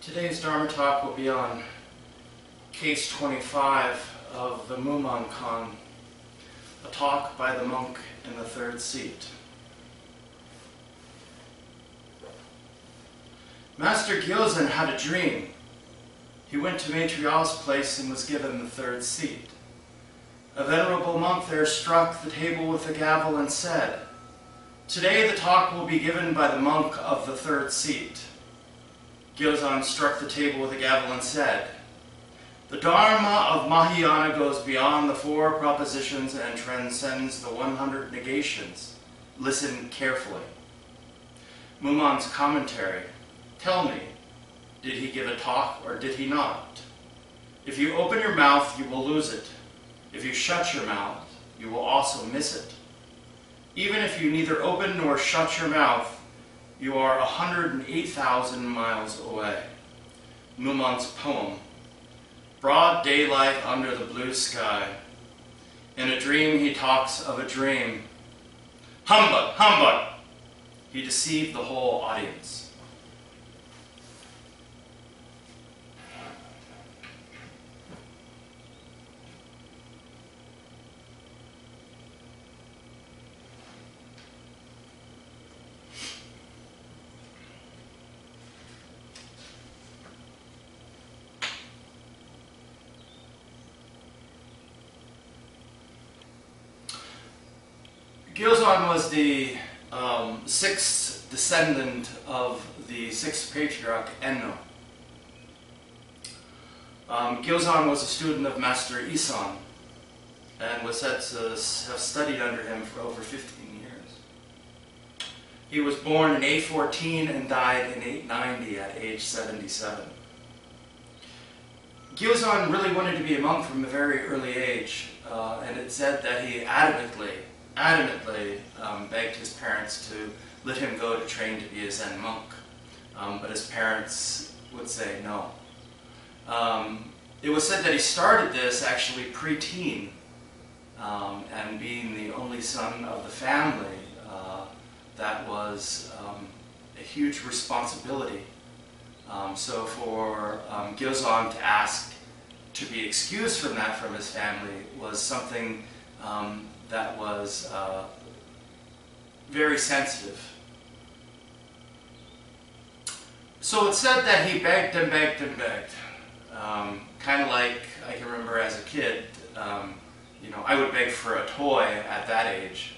Today's Dharma Talk will be on Case 25 of the Mumonkan, a talk by the monk in the third seat. Master Gilzean had a dream. He went to Matriarch's place and was given the third seat. A venerable monk there struck the table with a gavel and said, "Today the talk will be given by the monk of the third seat." Gilzean struck the table with a gavel and said, "The Dharma of Mahayana goes beyond the 4 propositions and transcends the 100 negations. Listen carefully." Mumon's commentary: "Tell me, did he give a talk or did he not? If you open your mouth, you will lose it. If you shut your mouth, you will also miss it. Even if you neither open nor shut your mouth, you are 108,000 miles away." Mumon's poem: "Broad daylight under the blue sky. In a dream he talks of a dream. Humbug, humbug!" He deceived the whole audience. Gilzean was the 6th descendant of the 6th patriarch Enno. Gilzean was a student of Master Isan and was said to have studied under him for over 15 years. He was born in 814 and died in 890 at age 77. Gilzean really wanted to be a monk from a very early age, and it said that he adamantly begged his parents to let him go to train to be a Zen monk, but his parents would say no. It was said that he started this actually pre-teen, and being the only son of the family, that was a huge responsibility. So for Gilzean to ask to be excused from that from his family was something that was very sensitive. So it's said that he begged and begged and begged. Kind of like I can remember as a kid, I would beg for a toy at that age,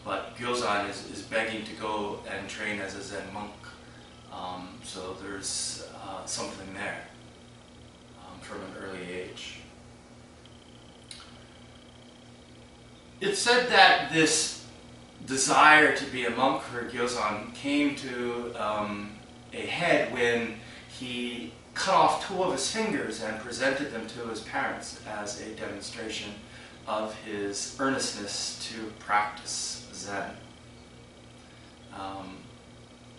but Gilzean is begging to go and train as a Zen monk. So there's something there from an early age. It's said that this desire to be a monk for Gilzean came to a head when he cut off 2 of his fingers and presented them to his parents as a demonstration of his earnestness to practice Zen.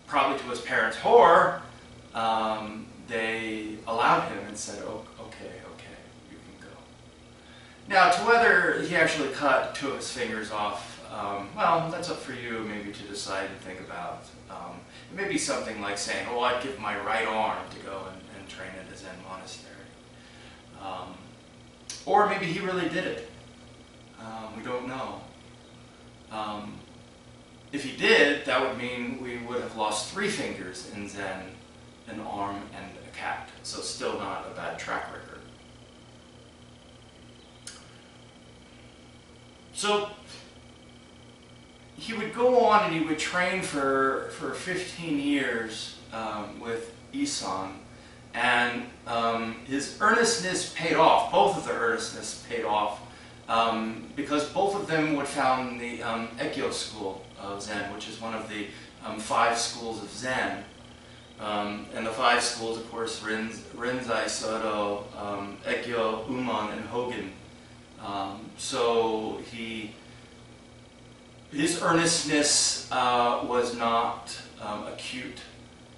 Probably to his parents' horror, they allowed him and said, "Oh, okay, you can go." Now, to whether he actually cut 2 of his fingers off, well, that's up for you maybe to decide and think about. It may be something like saying, "Oh, I'd give my right arm to go and train at a Zen monastery." Or maybe he really did it. We don't know. If he did, that would mean we would have lost 3 fingers in Zen, an arm, and a cat. So still not a bad track record. So he would go on and he would train for 15 years with Isan, and his earnestness paid off. Both of their earnestness paid off because both of them would found the Ekkyo school of Zen, which is one of the 5 schools of Zen. And the 5 schools, of course, Rinzai, Soto, Ekkyo, Uman, and Hogen. So his earnestness was not acute,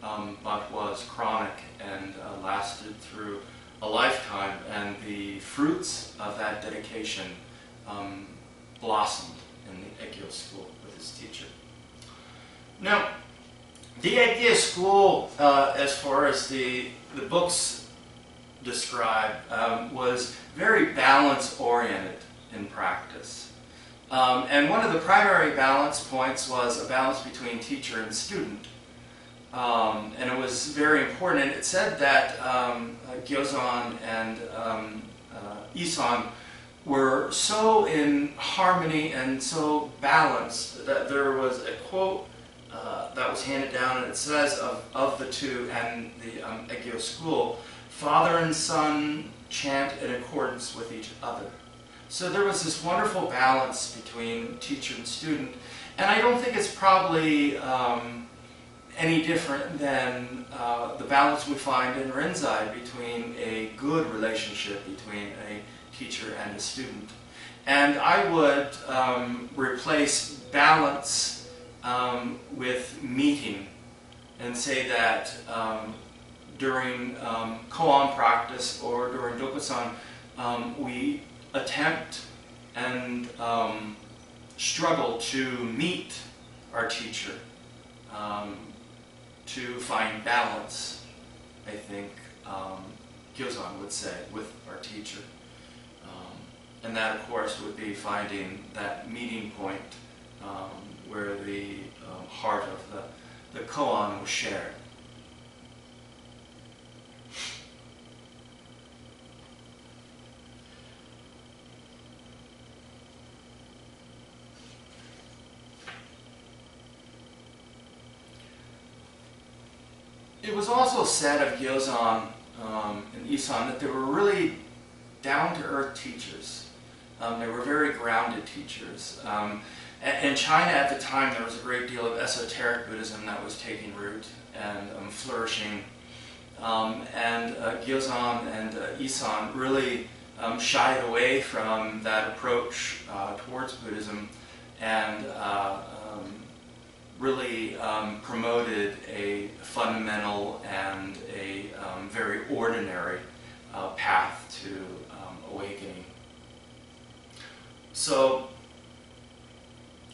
but was chronic and lasted through a lifetime, and the fruits of that dedication blossomed in the Ekkyo school with his teacher. Now, The idea school, as far as the books describe, was very balance-oriented in practice. And one of the primary balance points was a balance between teacher and student. And it was very important. And it said that Gilzean and Isan were so in harmony and so balanced that there was a quote that was handed down, and it says of the two and the Egyo school, father and son chant in accordance with each other. So there was this wonderful balance between teacher and student, and I don't think it's probably any different than the balance we find in Rinzai between a good relationship between a teacher and a student. And I would replace balance with meeting, and say that during koan practice or during dokusan, we attempt and struggle to meet our teacher, to find balance, I think Gilzean would say, with our teacher. And that, of course, would be finding that meeting point where the heart of the koan was shared. It was also said of Gilzean and Isan that they were really down-to-earth teachers. They were very grounded teachers. In China at the time, there was a great deal of esoteric Buddhism that was taking root and flourishing. And Gilzean and Isan really shied away from that approach towards Buddhism, and really promoted a fundamental and a very ordinary path to awakening. So,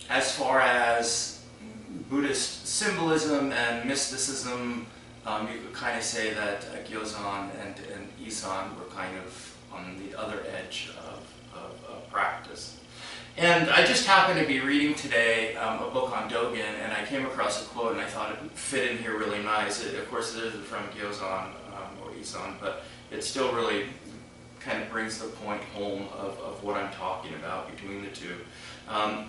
as far as Buddhist symbolism and mysticism, you could kind of say that Gilzean and Isan were kind of on the other edge of practice. And I just happened to be reading today a book on Dogen, and I came across a quote, and I thought it would fit in here really nice. Of course, it isn't from Gilzean or Isan, but it still really kind of brings the point home of what I'm talking about between the two.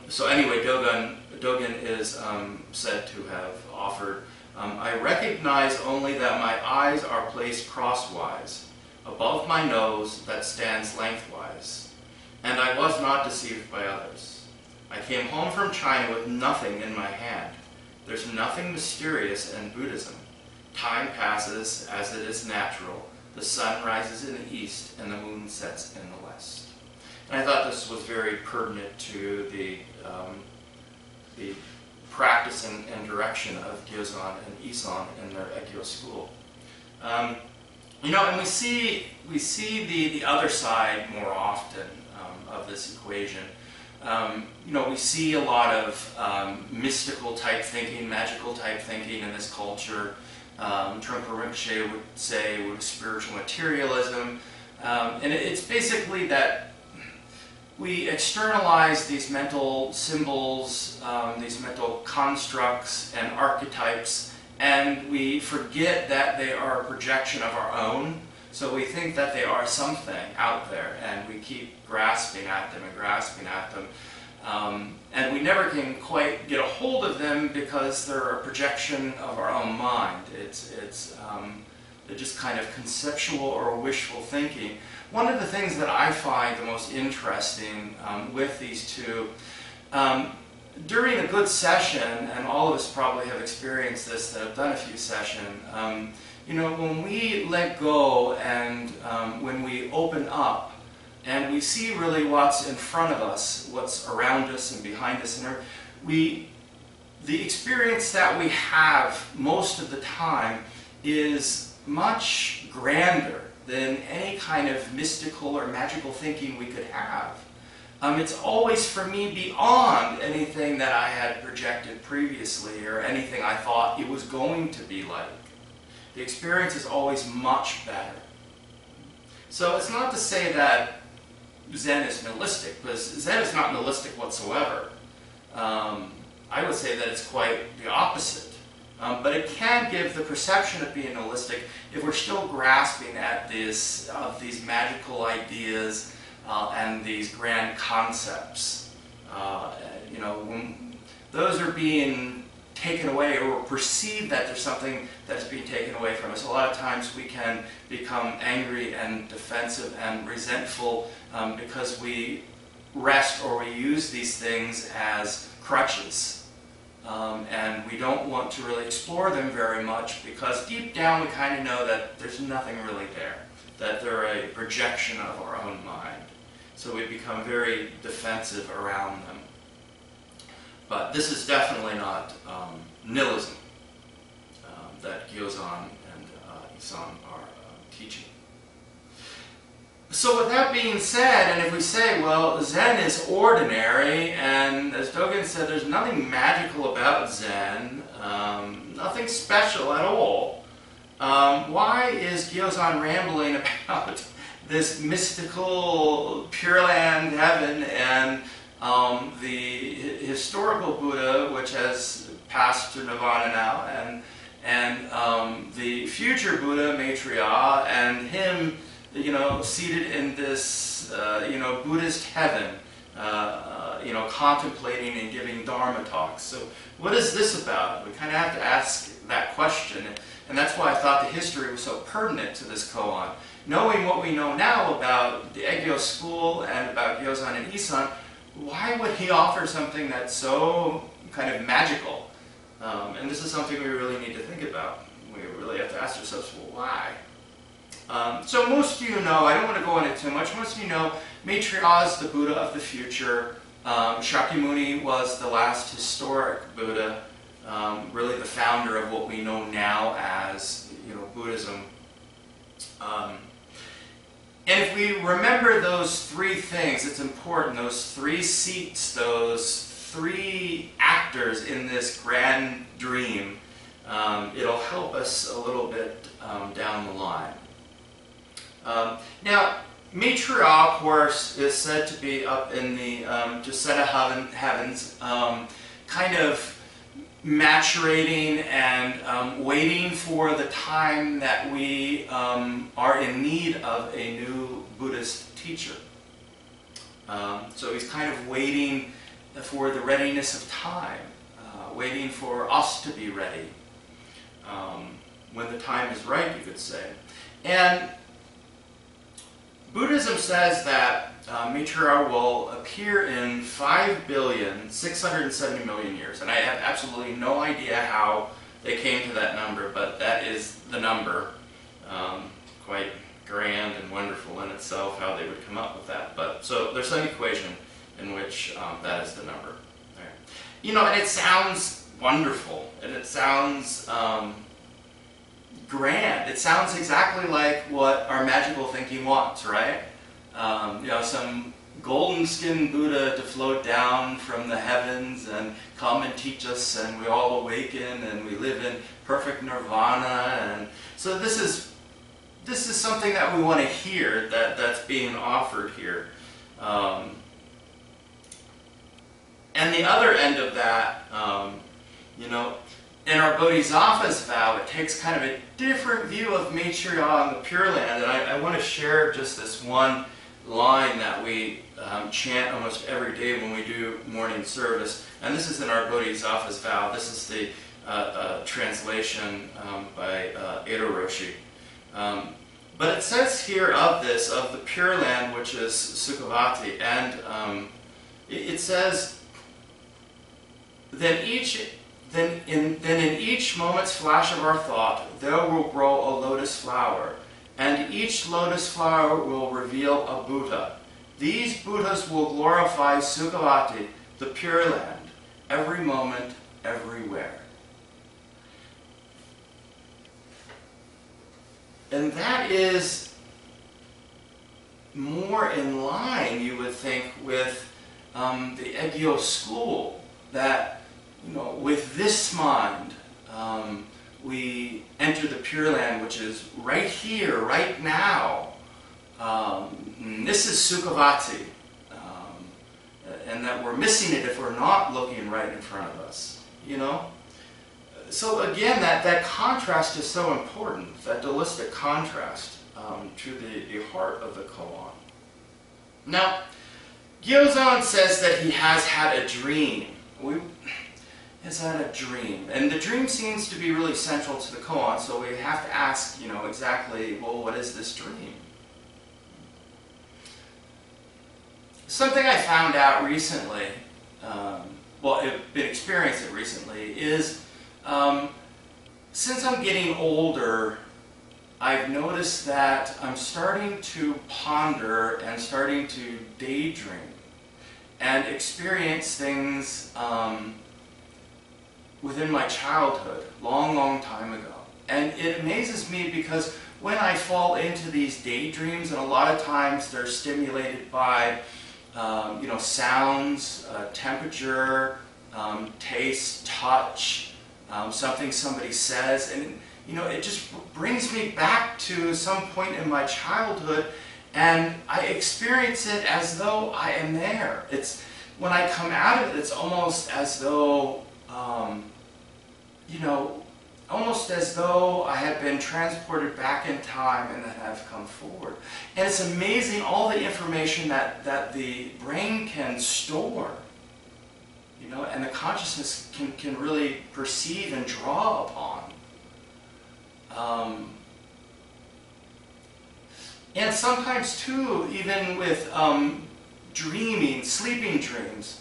So anyway, Dogen is said to have offered, I recognize only that my eyes are placed crosswise, above my nose that stands lengthwise, and I was not deceived by others. I came home from China with nothing in my hand. There's nothing mysterious in Buddhism. Time passes as it is natural. The sun rises in the east and the moon sets in the west. And I thought this was very pertinent to the practice and direction of Gilzean and Isan in their Egyo school. You know, and we see the other side more often of this equation. You know, we see a lot of mystical type thinking, magical type thinking in this culture. Trungpa Rinpoche would say with spiritual materialism. And it's basically that we externalize these mental symbols, these mental constructs and archetypes, and we forget that they are a projection of our own. So we think that they are something out there, and we keep grasping at them and grasping at them. And we never can quite get a hold of them because they're a projection of our own mind. They're just kind of conceptual or wishful thinking. One of the things that I find the most interesting with these two, during a good session, and all of us probably have experienced this that have done a few sessions, you know, when we let go and when we open up and we see really what's in front of us, what's around us and behind us, and the experience that we have most of the time is much grander than any kind of mystical or magical thinking we could have. it's always for me beyond anything that I had projected previously or anything I thought it was going to be like. The experience is always much better. So it's not to say that Zen is nihilistic, because Zen is not nihilistic whatsoever. I would say that it's quite the opposite. But it can give the perception of being nihilistic if we're still grasping at these magical ideas and these grand concepts. When those are being taken away or perceive that there's something that's being taken away from us, a lot of times we can become angry and defensive and resentful because we rest or we use these things as crutches. And we don't want to really explore them very much because deep down we kind of know that there's nothing really there, that they're a projection of our own mind. So we become very defensive around them. But this is definitely not nihilism that Gilzean and Isan are teaching. So with that being said, and if we say, well, Zen is ordinary, and as Dogen said, there's nothing magical about Zen, nothing special at all, why is Gilzean rambling about this mystical Pure Land heaven and the historical Buddha, which has passed to Nirvana now, and the future Buddha, Maitreya, and him, seated in this, Buddhist heaven, contemplating and giving Dharma talks. So what is this about? We kind of have to ask that question, and that's why I thought the history was so pertinent to this koan. Knowing what we know now about the Egyo school and about Gilzean and Isan, why would he offer something that's so kind of magical? And this is something we really need to think about. We really have to ask ourselves, well, why? So most of you know, I don't want to go into too much, most of you know Maitreya is the Buddha of the future. Shakyamuni was the last historic Buddha, really the founder of what we know now as Buddhism. And if we remember those three things, it's important, those three seats, those three actors in this grand dream, it'll help us a little bit down the line. Now, Maitreya, of course, is said to be up in the Gilzean heavens, kind of maturating and waiting for the time that we are in need of a new Buddhist teacher. So he's kind of waiting for the readiness of time, waiting for us to be ready when the time is right, you could say. And Buddhism says that Maitreya will appear in 5,670,000,000 years, and I have absolutely no idea how they came to that number, but that is the number. Quite grand and wonderful in itself how they would come up with that. But so there's some equation in which that is the number. Right. And it sounds wonderful, and it sounds grand. It sounds exactly like what our magical thinking wants, right? Some golden-skinned Buddha to float down from the heavens and come and teach us, and we all awaken and we live in perfect nirvana. And so this is something that we want to hear, that's being offered here. And the other end of that, in our Bodhisattva's vow, it takes kind of a different view of Maitreya and the Pure Land. And I want to share just this one line that we chant almost every day when we do morning service. And this is in our Bodhisattva's vow. This is the translation by Edo Roshi. But it says here of the Pure Land, which is Sukhavati, and it says, Then in each moment's flash of our thought, there will grow a lotus flower, and each lotus flower will reveal a Buddha. These Buddhas will glorify Sukhavati, the Pure Land, every moment, everywhere. And that is more in line, you would think, with the Egyo school, that, you know, with this mind, we enter the Pure Land, which is right here, right now. This is Sukhavati, and that we're missing it if we're not looking right in front of us, you know? So again, that contrast is so important, that dualistic contrast to the heart of the koan. Now, Gilzean says that he has had a dream. Has had a dream. And the dream seems to be really central to the koan, so we have to ask, you know, exactly, well, what is this dream? Something I found out recently, well, I've been experiencing it recently, is since I'm getting older, I've noticed that I'm starting to ponder and starting to daydream and experience things within my childhood, long time ago. And it amazes me because when I fall into these daydreams, and a lot of times they're stimulated by you know, sounds, temperature, taste, touch, something somebody says, and you know, it just brings me back to some point in my childhood, and I experience it as though I am there. It's when I come out of it, it's almost as though, you know, almost as though I have been transported back in time and then have come forward. And it's amazing all the information that the brain can store, you know, and the consciousness can really perceive and draw upon. And sometimes too, even with dreaming, sleeping dreams,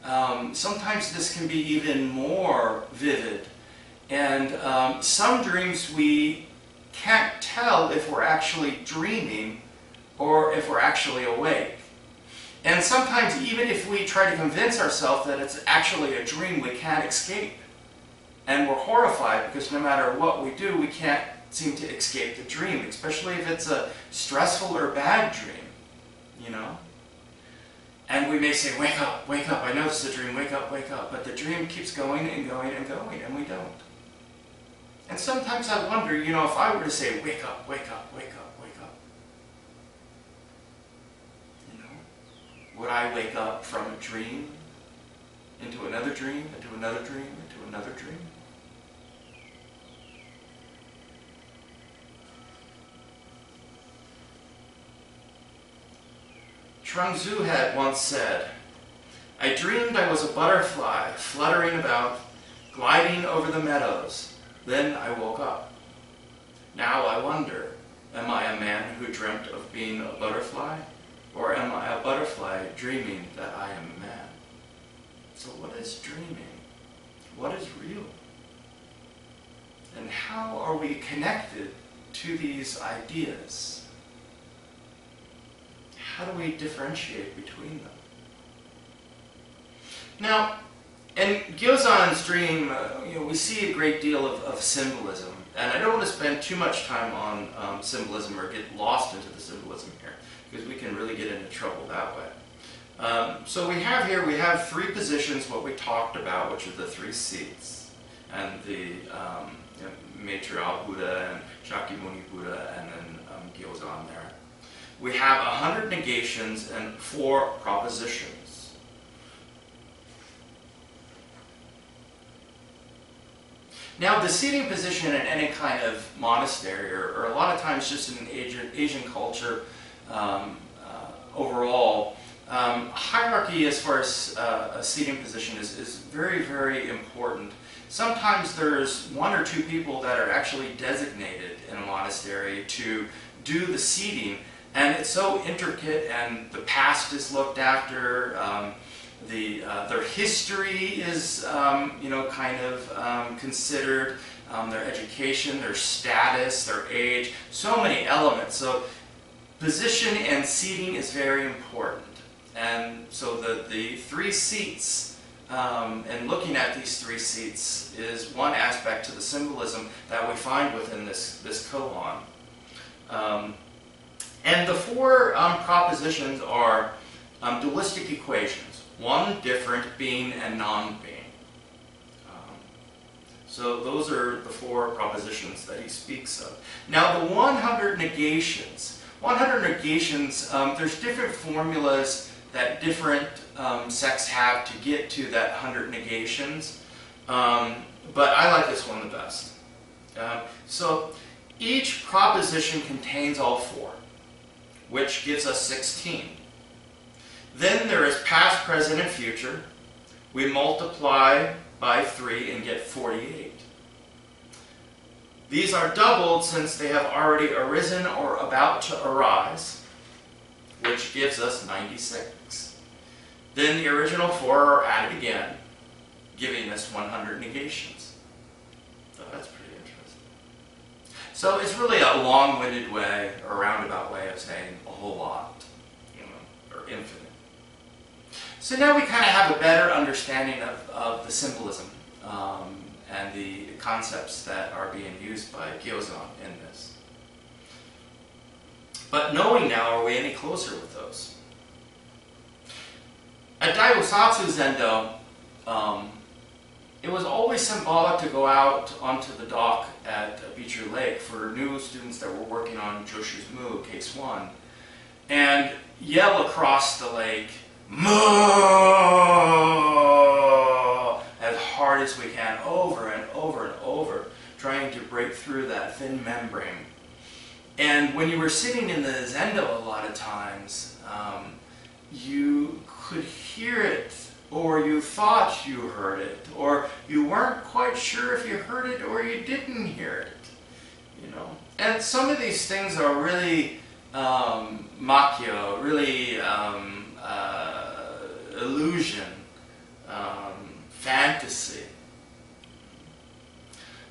sometimes this can be even more vivid. And some dreams we can't tell if we're actually dreaming or if we're actually awake. And sometimes even if we try to convince ourselves that it's actually a dream, we can't escape. And we're horrified because no matter what we do, we can't seem to escape the dream, especially if it's a stressful or bad dream, you know? And we may say, wake up, I know this is a dream, wake up, but the dream keeps going and going and going, and we don't. And sometimes I wonder, you know, if I were to say, wake up, you know, would I wake up from a dream into another dream, into another dream, into another dream? Chuang-Tzu had once said, I dreamed I was a butterfly fluttering about, gliding over the meadows. Then I woke up. Now I wonder, am I a man who dreamt of being a butterfly? Or am I a butterfly dreaming that I am a man? So what is dreaming? What is real? And how are we connected to these ideas? How do we differentiate between them? Now, in Gilzean's dream, you know, we see a great deal of symbolism, and I don't want to spend too much time on symbolism or get lost into the symbolism here, because we can really get into trouble that way. So we have three positions, what we talked about, which are the three seats, and the you know, Maitreya Buddha and Shakyamuni Buddha, and then Gilzean there. We have 100 negations and 4 propositions. Now, the seating position in any kind of monastery, or a lot of times just in Asian culture overall, hierarchy as far as a seating position is very, very important. Sometimes there's 1 or 2 people that are actually designated in a monastery to do the seating. And it's so intricate, and the past is looked after. Their history is, you know, kind of considered. Their education, their status, their age, so many elements. So position and seating is very important. And so the 3 seats, and looking at these 3 seats is one aspect to the symbolism that we find within this koan. And the four propositions are dualistic equations, one, different, being, and non-being. So those are the four propositions that he speaks of. Now the 100 negations. 100 negations, there's different formulas that different sects have to get to that 100 negations. But I like this one the best. So each proposition contains all four, which gives us 16. Then there is past, present, and future. We multiply by 3 and get 48. These are doubled since they have already arisen or about to arise, which gives us 96. Then the original 4 are added again, giving us 100 negations. So that's pretty interesting. So it's really a long-winded way, or roundabout way of saying a whole lot, or infinite. So now we kind of have a better understanding of the symbolism and the concepts that are being used by Gilzean in this. But knowing now, are we any closer with those? At Daibosatsu Zendo, it was always symbolic to go out onto the dock at Bichu Lake for new students that were working on Joshu's Mu, Case 1, and yell across the lake, "Moo!" as hard as we can, over and over and over, trying to break through that thin membrane. And when you were sitting in the Zendo a lot of times, you could hear it, or you thought you heard it, or you weren't quite sure if you heard it or you didn't hear it, And some of these things are really makyo, really illusion, fantasy.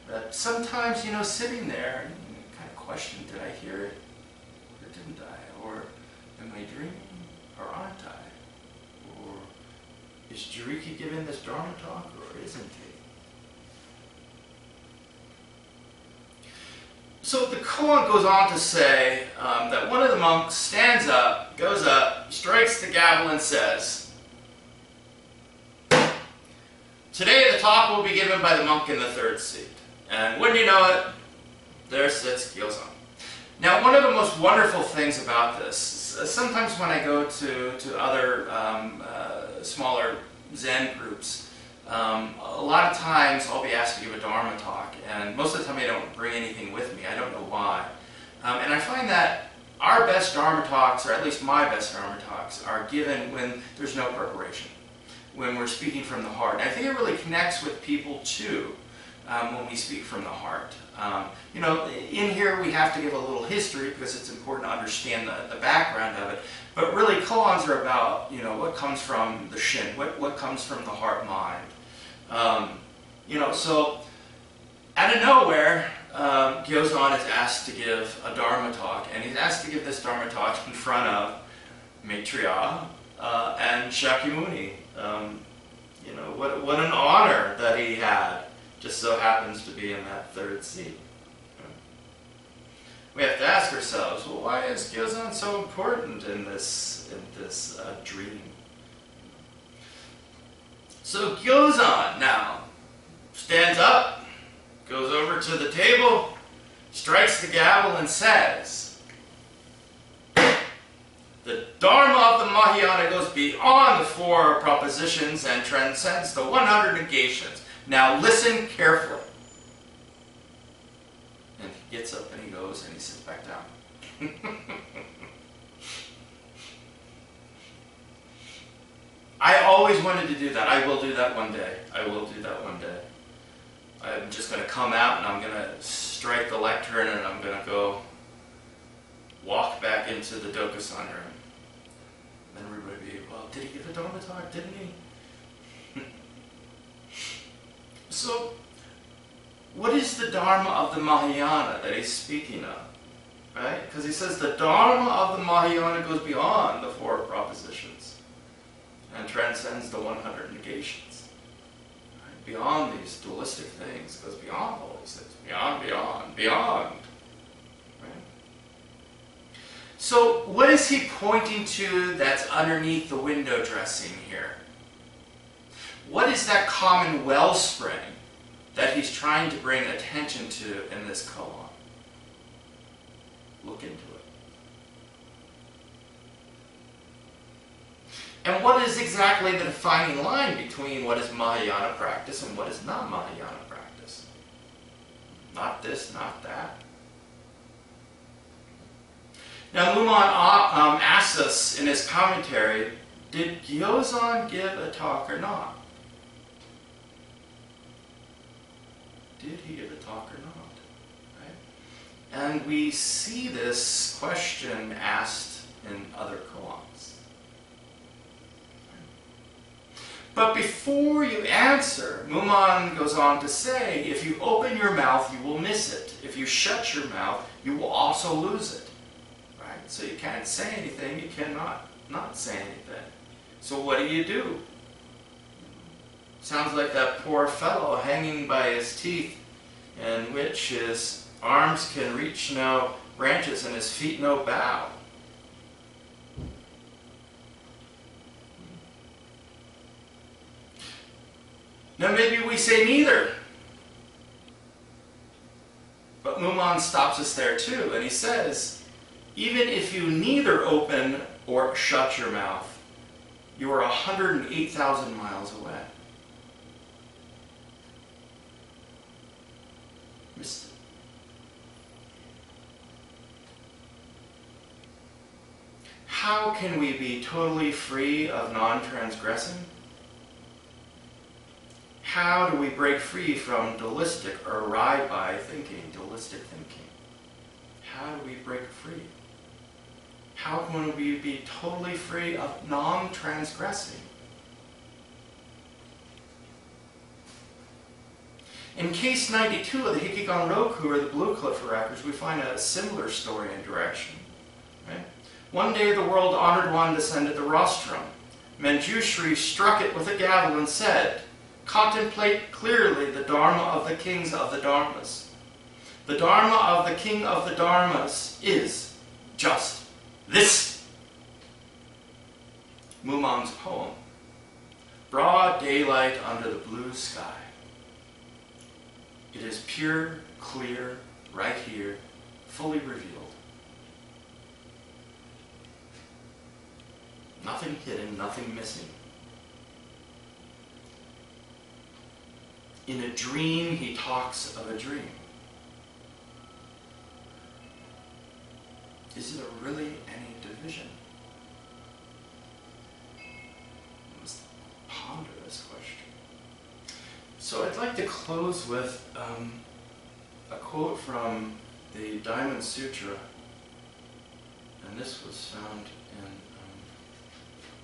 But sometimes, sitting there, you kind of question, did I hear it or didn't I? Or am I dreaming or aren't I? Or is Joriki giving this Dharma talk or isn't he? So the koan goes on to say that one of the monks stands up, goes up, strikes the gavel and says, "Today the talk will be given by the monk in the third seat." And wouldn't you know it, there sits Gilzean. Now one of the most wonderful things about this, sometimes when I go to other smaller Zen groups, a lot of times I'll be asked to give a Dharma talk, and most of the time I don't bring anything with me. I don't know why. And I find that our best Dharma talks, or at least my best Dharma talks, are given when there's no preparation, when we're speaking from the heart. And I think it really connects with people too, when we speak from the heart. In here we have to give a little history because it's important to understand the background of it. But really, koans are about, what comes from the shin, what comes from the heart-mind. So out of nowhere, Gilzean is asked to give a Dharma talk, and he's asked to give this Dharma talk in front of Maitreya and Shakyamuni. What an honor that he had. Just so happens to be in that third seat. We have to ask ourselves, well, why is Gilzean so important in this dream? So Gilzean now stands up, goes over to the table, strikes the gavel and says, "The Dharma of the Mahayana goes beyond the four propositions and transcends the 100 negations. Now listen carefully." And he gets up and he goes and he sits back down. I always wanted to do that. I will do that one day. I will do that one day. I'm just going to come out and I'm going to strike the lectern and I'm going to go walk back into the Dokusan room. And everybody will be, well, did he give a Dharma talk? Didn't he? So, what is the Dharma of the Mahayana that he's speaking of? Right? Because he says the Dharma of the Mahayana goes beyond the four propositions and transcends the 100 negations. Right? Beyond these dualistic things, goes beyond all these things. Beyond, beyond, beyond. Right? So what is he pointing to that's underneath the window dressing here? What is that common wellspring that he's trying to bring attention to in this koan? Look into it. And what is exactly the defining line between what is Mahayana practice and what is not Mahayana practice? Not this, not that. Now Mumonkan asks us in his commentary, did Gilzean give a talk or not? Did he give a talk or not? Right? And we see this question asked in other koans. But before you answer, Mumon goes on to say, if you open your mouth, you will miss it. If you shut your mouth, you will also lose it. Right? So you can't say anything, you cannot not say anything. So what do? Sounds like that poor fellow hanging by his teeth, in which his arms can reach no branches and his feet no bough. Now maybe we say neither. But Mumon stops us there too, and he says, even if you neither open or shut your mouth, you are 108,000 miles away. Missed it. How can we be totally free of non-transgressing? How do we break free from dualistic or rabbi thinking, dualistic thinking? How do we break free? How can we be totally free of non-transgressing? In case 92 of the Hikigan Roku, or the Blue Cliff Records, we find a similar story and direction. Right? One day the world honored one descended the rostrum. Manjushri struck it with a gavel and said, contemplate clearly the Dharma of the kings of the Dharmas. The Dharma of the king of the Dharmas is just this. Mumon's poem. Broad daylight under the blue sky. It is pure, clear, right here, fully revealed. Nothing hidden, nothing missing. In a dream, he talks of a dream. Is there really any division? We must ponder this question. So I'd like to close with a quote from the Diamond Sutra, and this was found in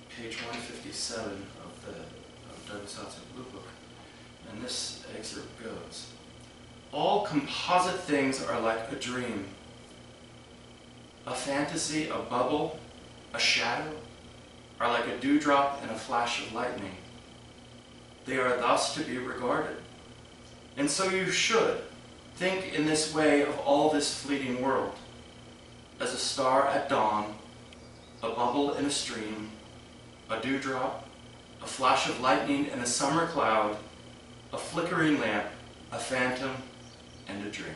page 157 of Dogen Blue Book. And this excerpt goes, all composite things are like a dream, a fantasy, a bubble, a shadow, are like a dewdrop and a flash of lightning. They are thus to be regarded. And so you should think in this way of all this fleeting world, as a star at dawn, a bubble in a stream, a dewdrop, a flash of lightning in a summer cloud, a flickering lamp, a phantom, and a dream.